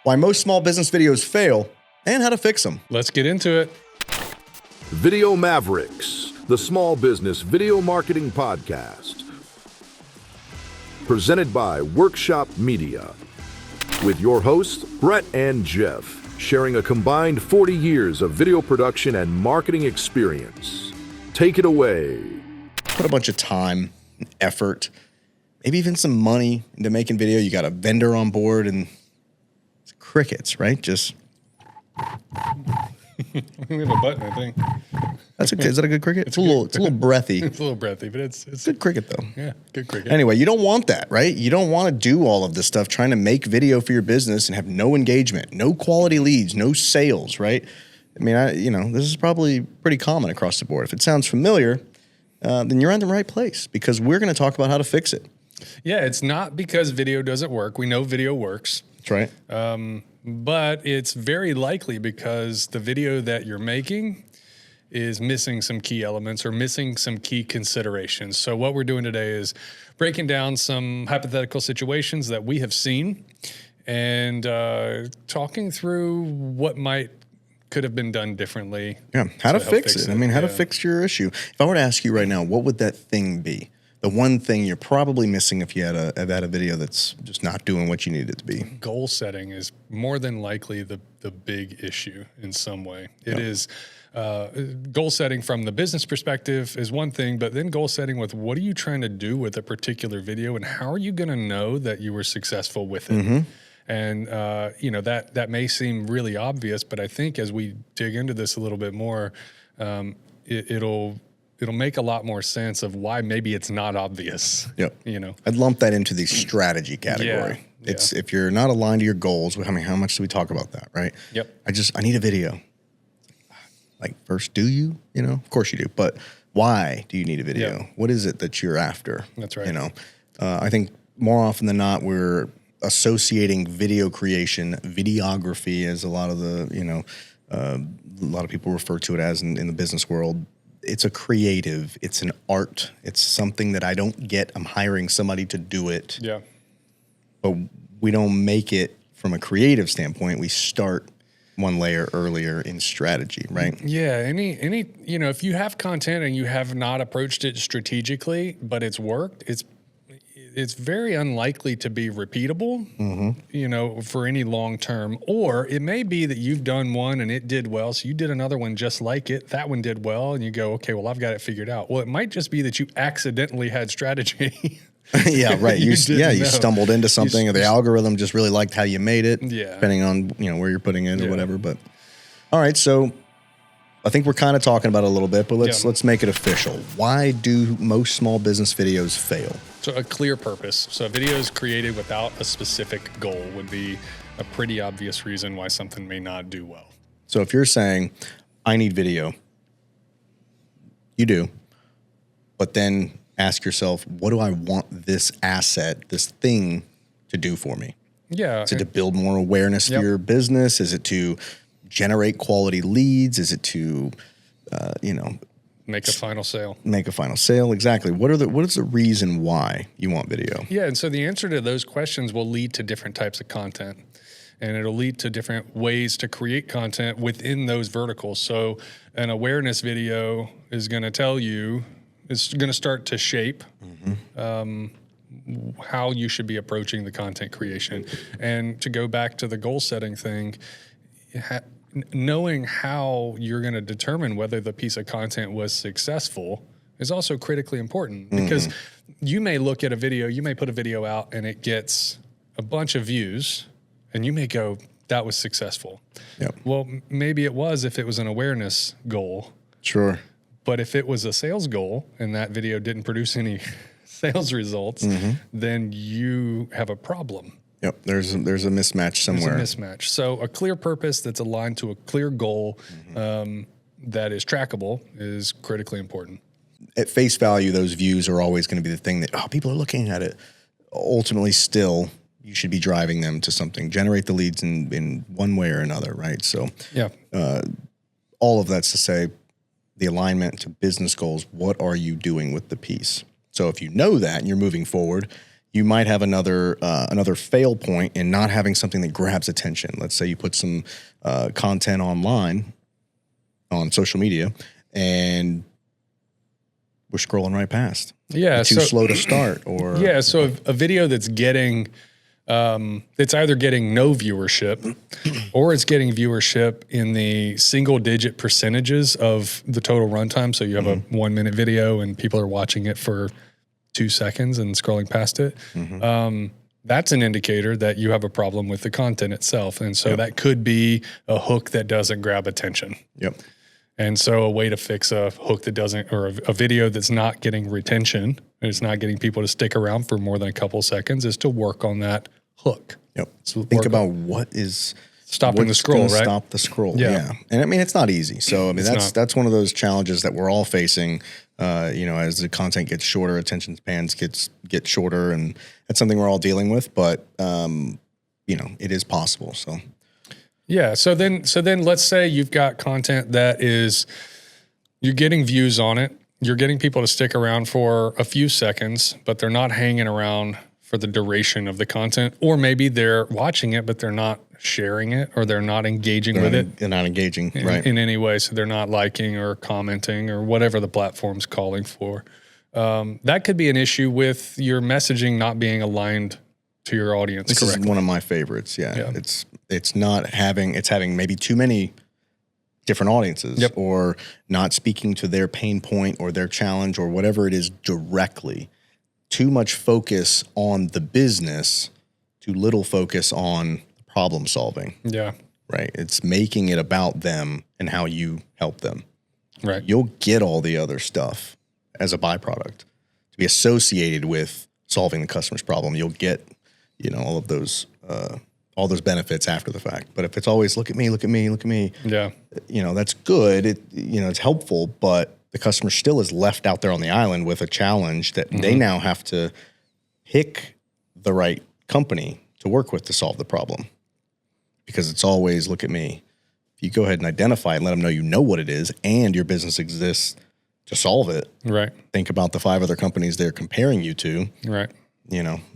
why most small business videos fail, and how to fix them. Let's get into it. Video Mavericks, the small business video marketing podcast. Presented by Workshop Media. With your hosts, Brett and Jeff, sharing a combined 40 years of video production and marketing experience. Take it away. Put a bunch of time, effort, maybe even some money into making video. You got a vendor on board and it's crickets, right? Just... We have a button, I think. That's okay. Is that a good cricket? It's a little breathy. It's a little breathy, but it's good cricket though. Yeah, good cricket. Anyway, you don't want that, right? You don't want to do all of this stuff trying to make video for your business and have no engagement, no quality leads, no sales, right? I mean, this is probably pretty common across the board. If it sounds familiar, then you're in the right place because we're going to talk about how to fix it. Yeah, it's not because video doesn't work. We know video works. That's right. But it's very likely because the video that you're making is missing some key elements or missing some key considerations. So what we're doing today is breaking down some hypothetical situations that we have seen and talking through what could have been done differently. Yeah, how to fix it. I mean, how to fix your issue. If I were to ask you right now, what would that thing be? The one thing you're probably missing if you had a video that's just not doing what you need it to be. Goal setting is more than likely the big issue in some way. It is goal setting from the business perspective is one thing, but then goal setting with what are you trying to do with a particular video and how are you going to know that you were successful with it? Mm-hmm. And, that may seem really obvious, but I think as we dig into this a little bit more, it'll make a lot more sense of why maybe it's not obvious. Yep. I'd lump that into the strategy category. Yeah. It's if you're not aligned to your goals, how much do we talk about that, right? Yep. I need a video. Like, first, do you? Of course you do. But why do you need a video? Yep. What is it that you're after? That's right. I think more often than not, we're associating video creation, videography, as a lot of people refer to it as in the business world. It's a creative, it's an art, it's something that I don't get. I'm hiring somebody to do it. Yeah. But we don't make it from a creative standpoint. We start one layer earlier in strategy, right? Yeah. If you have content and you have not approached it strategically, but it's worked, it's very unlikely to be repeatable, for any long term. Or it may be that you've done one and it did well, so you did another one just like it. That one did well, and you go, okay, well, I've got it figured out. Well, it might just be that you accidentally had strategy. Yeah, right. You stumbled into something, or the algorithm just really liked how you made it. Yeah. Depending on where you're putting it or whatever. But all right, so I think we're kind of talking about it a little bit, but let's make it official. Why do most small business videos fail? So a clear purpose. So videos created without a specific goal would be a pretty obvious reason why something may not do well. So if you're saying, I need video, you do, but then ask yourself, what do I want this asset, this thing to do for me? Yeah. Is it to build more awareness for your business? Is it to generate quality leads? Is it to, make a final sale? Make a final sale, exactly. What is the reason why you want video? Yeah, and so the answer to those questions will lead to different types of content, and it'll lead to different ways to create content within those verticals. So an awareness video is going to tell you, it's going to start to shape how you should be approaching the content creation. And to go back to the goal setting thing, knowing how you're going to determine whether the piece of content was successful is also critically important because you may look at a video, you may put a video out and it gets a bunch of views and you may go, that was successful. Yep. Well, maybe it was if it was an awareness goal. Sure. But if it was a sales goal and that video didn't produce any sales results, then you have a problem. Yep, there's a mismatch somewhere. There's a mismatch. So a clear purpose that's aligned to a clear goal that is trackable is critically important. At face value, those views are always going to be the thing that, people are looking at it. Ultimately, still, you should be driving them to something. Generate the leads in one way or another, right? So all of that's to say the alignment to business goals. What are you doing with the piece? So if you know that and you're moving forward, you might have another fail point in not having something that grabs attention. Let's say you put some content online on social media, and we're scrolling right past. Yeah, too slow to start, or so a video that's getting it's either getting no viewership or it's getting viewership in the single-digit percentages of the total runtime. So you have a 1 minute video and people are watching it for 2 seconds and scrolling past it. That's an indicator that you have a problem with the content itself. And so that could be a hook that doesn't grab attention. Yep. And so a way to fix a hook that doesn't, or a video that's not getting retention, and it's not getting people to stick around for more than a couple seconds, is to work on that hook. Yep. So think about what is stopping the scroll, right? Stop the scroll. Yeah. And I mean, it's not easy. So I mean, that's one of those challenges that we're all facing. As the content gets shorter, attention spans get shorter, and that's something we're all dealing with. But it is possible. So. Yeah. So then let's say you've got content that you're getting views on it. You're getting people to stick around for a few seconds, but they're not hanging around for the duration of the content. Or maybe they're watching it, but they're not sharing it, or they're not engaging with it. They're not engaging, right. In any way. So they're not liking or commenting or whatever the platform's calling for. That could be an issue with your messaging not being aligned to your audience correctly. This is one of my favorites. Yeah. It's having maybe too many different audiences, or not speaking to their pain point or their challenge or whatever it is directly. Too much focus on the business, too little focus on problem solving. Yeah. Right. It's making it about them and how you help them. Right. You'll get all the other stuff as a byproduct to be associated with solving the customer's problem. You'll get, all those benefits after the fact. But if it's always look at me, yeah, that's good. It's helpful, but the customer still is left out there on the island with a challenge that they now have to pick the right company to work with to solve the problem. Because it's always look at me. If you go ahead and identify it and let them know you know what it is and your business exists to solve it. Right. Think about the 5 other companies they're comparing you to. Right.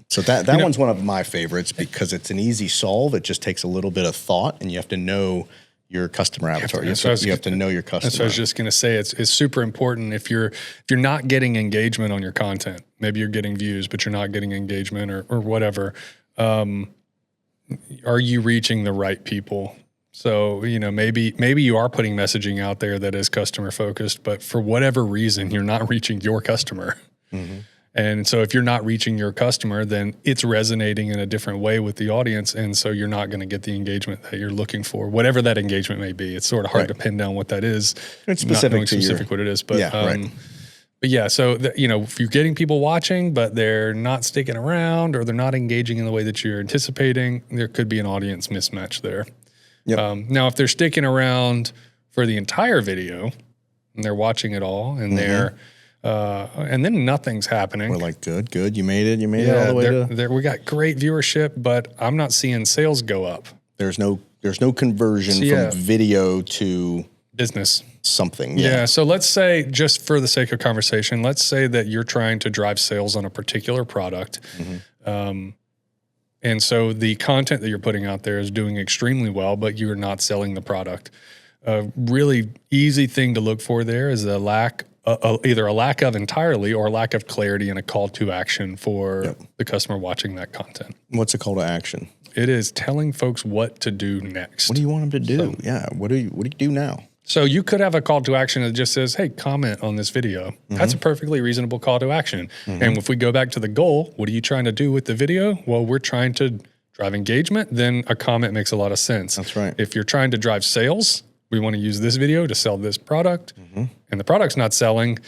So that one's one of my favorites because it's an easy solve. It just takes a little bit of thought, and you have to know your customer avatar. You have to know your customer. That's what I was just going to say. It's super important if you're not getting engagement on your content. Maybe you're getting views, but you're not getting engagement or whatever. Are you reaching the right people? So, maybe you are putting messaging out there that is customer focused, but for whatever reason, you're not reaching your customer. Mm-hmm. And so if you're not reaching your customer, then it's resonating in a different way with the audience. And so you're not going to get the engagement that you're looking for, whatever that engagement may be. It's sort of hard to pin down what that is. It's specific what it is. But, but yeah, so, if you're getting people watching, but they're not sticking around or they're not engaging in the way that you're anticipating, there could be an audience mismatch there. Yep. Now, if they're sticking around for the entire video and they're watching it all and they're, and then nothing's happening. We're like, good. You made it all the way to. We got great viewership, but I'm not seeing sales go up. There's no conversion from video to business. Something. Yeah. So let's say, just for the sake of conversation, let's say that you're trying to drive sales on a particular product. Mm-hmm. And so the content that you're putting out there is doing extremely well, but you're not selling the product. A really easy thing to look for there is either a lack of entirely or a lack of clarity and a call to action for the customer watching that content. What's a call to action? It is telling folks what to do next. What do you want them to do? What do you do now? So you could have a call to action that just says, hey, comment on this video. Mm-hmm. That's a perfectly reasonable call to action. Mm-hmm. And if we go back to the goal, what are you trying to do with the video? Well, we're trying to drive engagement. Then a comment makes a lot of sense. That's right. If you're trying to drive sales, we want to use this video to sell this product, and the product's not selling,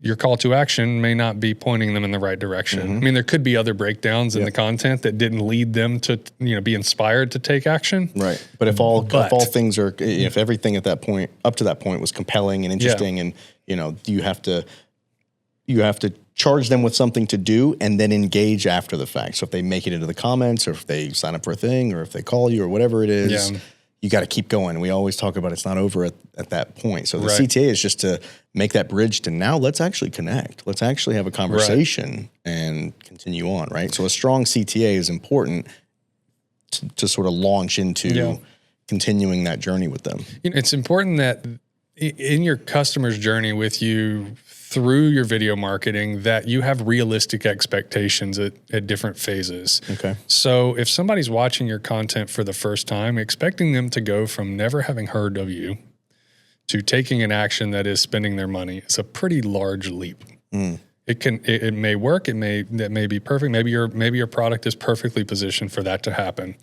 your call to action may not be pointing them in the right direction. Mm-hmm. I mean, there could be other breakdowns in the content that didn't lead them to, be inspired to take action. Right. But if all things are, if everything at that point, up to that point, was compelling and interesting, and you have to charge them with something to do and then engage after the fact. So if they make it into the comments, or if they sign up for a thing, or if they call you, or whatever it is. you got to keep going. We always talk about it's not over at that point. So the Right. CTA is just to make that bridge to now let's actually connect. Let's actually have a conversation and continue on, right? So a strong CTA is important to sort of launch into continuing that journey with them. It's important that in your customer's journey with you through your video marketing that you have realistic expectations at different phases. Okay. So if somebody's watching your content for the first time, expecting them to go from never having heard of you to taking an action that is spending their money is a pretty large leap. It may work. That may be perfect. Maybe your product is perfectly positioned for that to happen.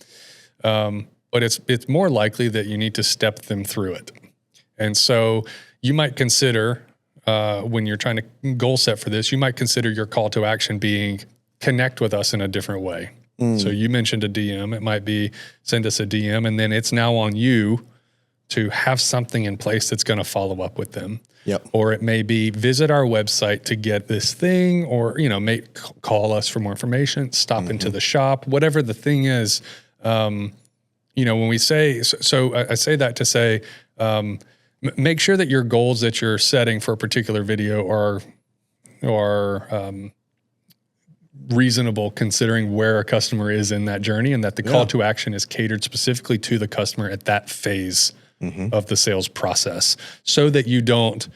But it's more likely that you need to step them through it. And so you might consider, when you're trying to goal set for this, you might consider your call to action being connect with us in a different way. So you mentioned a DM. It might be send us a DM, and then it's now on you to have something in place that's going to follow up with them. Yep. Or it may be visit our website to get this thing, or call us for more information, stop into the shop, whatever the thing is. When we say so, I say that to say, make sure that your goals that you're setting for a particular video are reasonable, considering where a customer is in that journey, and that the call to action is catered specifically to the customer at that phase of the sales process, so that you don't,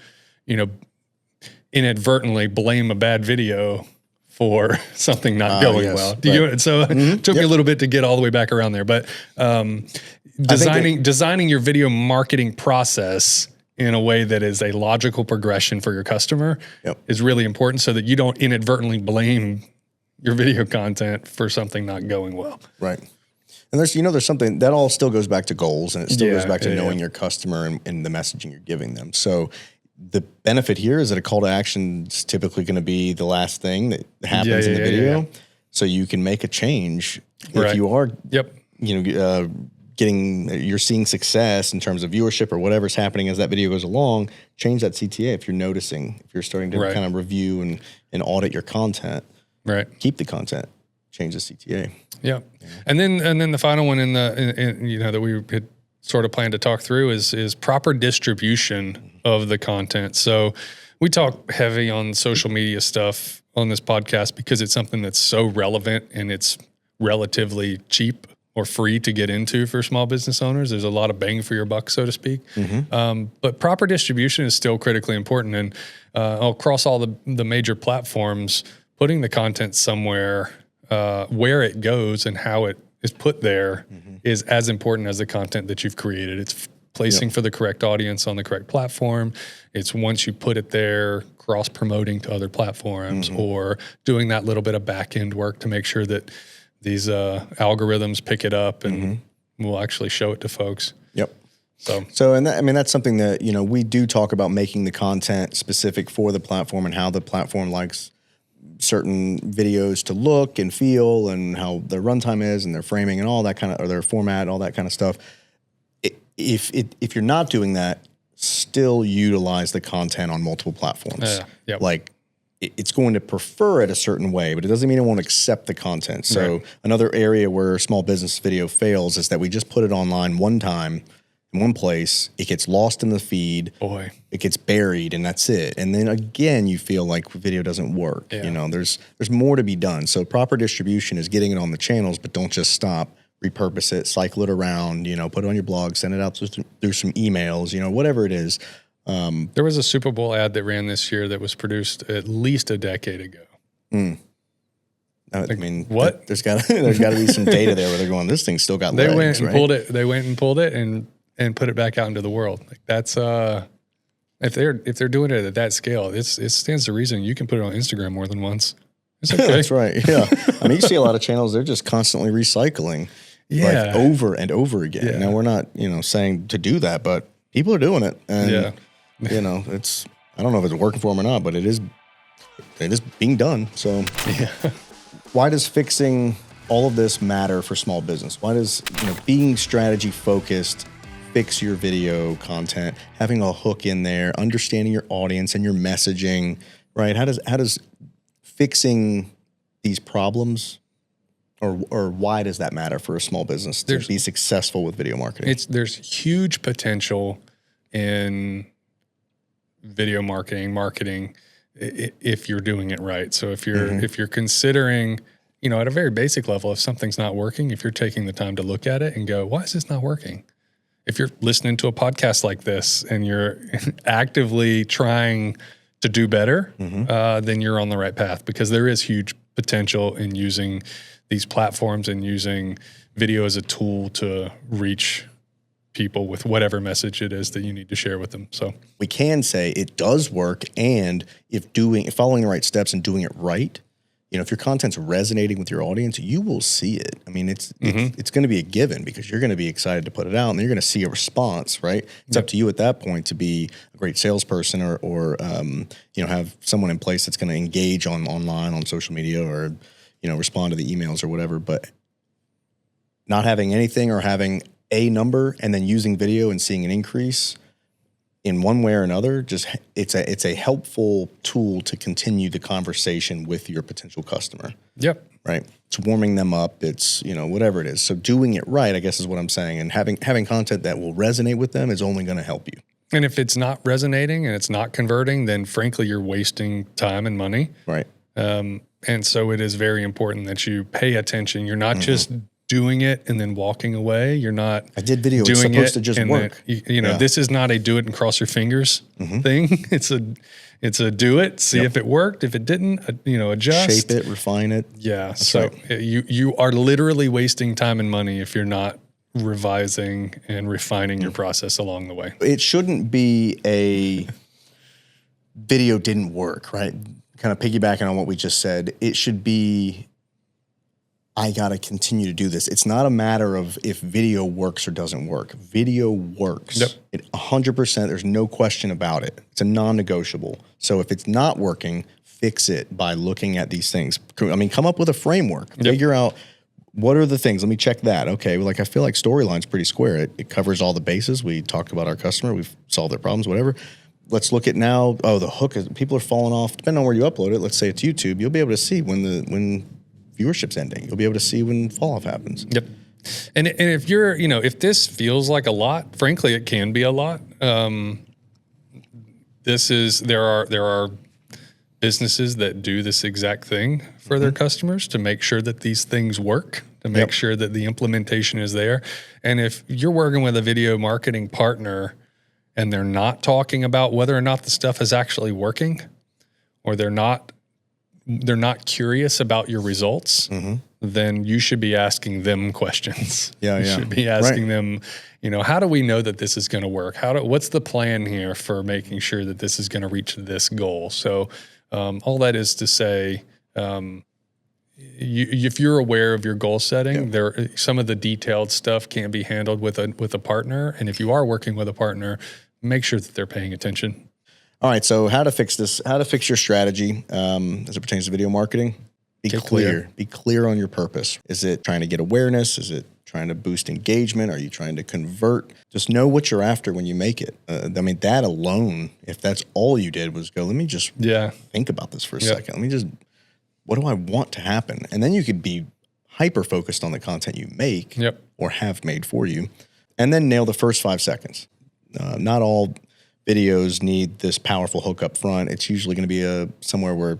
inadvertently blame a bad video for something not going well. It took me a little bit to get all the way back around there, but designing your video marketing process in a way that is a logical progression for your customer is really important, so that you don't inadvertently blame your video content for something not going well. Right. And there's something that all still goes back to goals, and it still goes back to knowing your customer and the messaging you're giving them. So the benefit here is that a call to action is typically going to be the last thing that happens in the video. So you can make a change if you are, you're seeing success in terms of viewership or whatever's happening as that video goes along. Change that CTA if you're noticing, if you're starting to kind of review and audit your content. Right. Keep the content. Change the CTA. Yeah. And then the final one that we had sort of planned to talk through is proper distribution of the content. So we talk heavy on social media stuff on this podcast because it's something that's so relevant and it's relatively cheap or free to get into for small business owners. There's a lot of bang for your buck, so to speak. But proper distribution is still critically important. And across all the major platforms, putting the content somewhere where it goes and how it is put there is as important as the content that you've created. It's placing for the correct audience on the correct platform. It's once you put it there, cross-promoting to other platforms or doing that little bit of back-end work to make sure that these algorithms pick it up and will actually show it to folks. Yep. So that's something that, we do talk about, making the content specific for the platform and how the platform likes certain videos to look and feel, and how their runtime is and their framing and all that kind of, or their format, all that kind of stuff. If you're not doing that, still utilize the content on multiple platforms. Like it's going to prefer it a certain way, but it doesn't mean it won't accept the content. So another area where small business video fails is that we just put it online one time in one place, it gets lost in the feed. It gets buried, and that's it. And then again, you feel like video doesn't work. There's more to be done. So proper distribution is getting it on the channels, but don't just stop. Repurpose it, cycle it around, put it on your blog, send it out through some emails, whatever it is. There was a Super Bowl ad that ran this year that was produced at least a decade ago. What? There's got to be some data there where they're going, this thing's still got legs, They went and pulled it and put it back out into the world. Like that's if they're doing it at that scale, it stands to reason you can put it on Instagram more than once. It's okay. That's right. Yeah. You see a lot of channels, they're just constantly recycling like over and over again. Now we're not, saying to do that, but people are doing it. And it's, I don't know if it's working for them or not, but it is being done. So why does fixing all of this matter for small business? Why does, being strategy focused, fix your video content, having a hook in there, understanding your audience and your messaging, right? How does fixing these problems Or why does that matter for a small business to be successful with video marketing? There's huge potential in video marketing if you're doing it right. So if you're considering, at a very basic level, if something's not working, if you're taking the time to look at it and go, why is this not working? If you're listening to a podcast like this and you're actively trying to do better, then you're on the right path, because there is huge potential in using these platforms and using video as a tool to reach people with whatever message it is that you need to share with them. So we can say it does work, and if following the right steps and doing it right, if your content's resonating with your audience, you will see it. I mean, it's going to be a given, because you're going to be excited to put it out, and you're going to see a response, right? It's up to you at that point to be a great salesperson or have someone in place that's going to engage online on social media, or respond to the emails or whatever. But not having anything, or having a number and then using video and seeing an increase in one way or another, it's a helpful tool to continue the conversation with your potential customer. Yep. Right. It's warming them up. It's, whatever it is. So doing it right, I guess, is what I'm saying. And having content that will resonate with them is only going to help you. And if it's not resonating and it's not converting, then frankly, you're wasting time and money. Right. And so it is very important that you pay attention. You're not just doing it and then walking away. You're not. I did video. It's supposed to just work. This is not a do it and cross your fingers thing. It's a do it, see if it worked. If it didn't, adjust, shape it, refine it. Yeah. That's so right. You are literally wasting time and money if you're not revising and refining your process along the way. It shouldn't be a video didn't work, right? Kind of piggybacking on what we just said. It should be, I got to continue to do this. It's not a matter of if video works or doesn't work. Video works. Yep. It 100%. There's no question about it. It's a non-negotiable. So if it's not working, fix it by looking at these things. I mean, come up with a framework. Figure out what are the things. Let me check that. Okay, well, I feel like Storyline's pretty square. It covers all the bases. We talked about our customer. We've solved their problems, whatever. Let's look at now, the hook is, people are falling off. Depending on where you upload it, let's say it's YouTube, you'll be able to see when viewership's ending. You'll be able to see when fall off happens. Yep. And if you're, if this feels like a lot, frankly, it can be a lot. There are businesses that do this exact thing for their customers to make sure that these things work, to make sure that the implementation is there. And if you're working with a video marketing partner and they're not talking about whether or not the stuff is actually working, or they're not curious about your results, then you should be asking them questions. You should be asking them, how do we know that this is going to work? What's the plan here for making sure that this is going to reach this goal? So all that is to say, if you're aware of your goal setting, some of the detailed stuff can be handled with a partner. And if you are working with a partner, make sure that they're paying attention. All right, so how to fix this? How to fix your strategy as it pertains to video marketing? Be clear. Be clear on your purpose. Is it trying to get awareness? Is it trying to boost engagement? Are you trying to convert? Just know what you're after when you make it. That alone, if that's all you did was go, let me just think about this for a second. What do I want to happen? And then you could be hyper focused on the content you make or have made for you, and then nail the first 5 seconds. Not all videos need this powerful hook up front. It's usually going to be somewhere where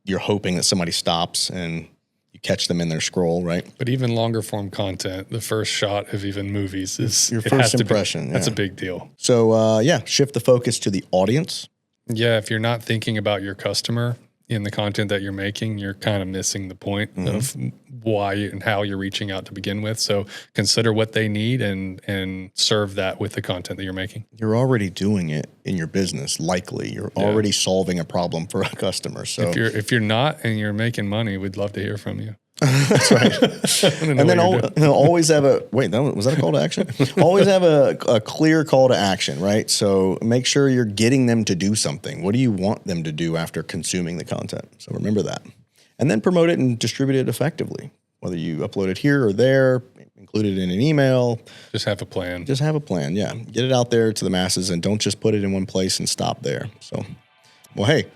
you're hoping that somebody stops and you catch them in their scroll, right? But even longer form content, the first shot of even movies is your first impression. That's a big deal. So shift the focus to the audience. Yeah, if you're not thinking about your customer in the content that you're making, you're kind of missing the point of why and how you're reaching out to begin with. So consider what they need and serve that with the content that you're making. You're already doing it in your business. Likely you're already solving a problem for a customer. So if you're not and you're making money, we'd love to hear from you. That's right. And then always have was that a call to action? Always have a clear call to action, right? So make sure you're getting them to do something. What do you want them to do after consuming the content? So remember that. And then promote it and distribute it effectively. Whether you upload it here or there, include it in an email. Just have a plan. Yeah. Get it out there to the masses and don't just put it in one place and stop there. So, well, hey,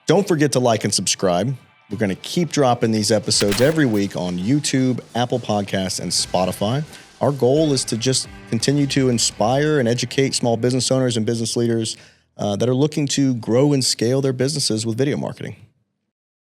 don't forget to like and subscribe. We're going to keep dropping these episodes every week on YouTube, Apple Podcasts, and Spotify. Our goal is to just continue to inspire and educate small business owners and business leaders that are looking to grow and scale their businesses with video marketing.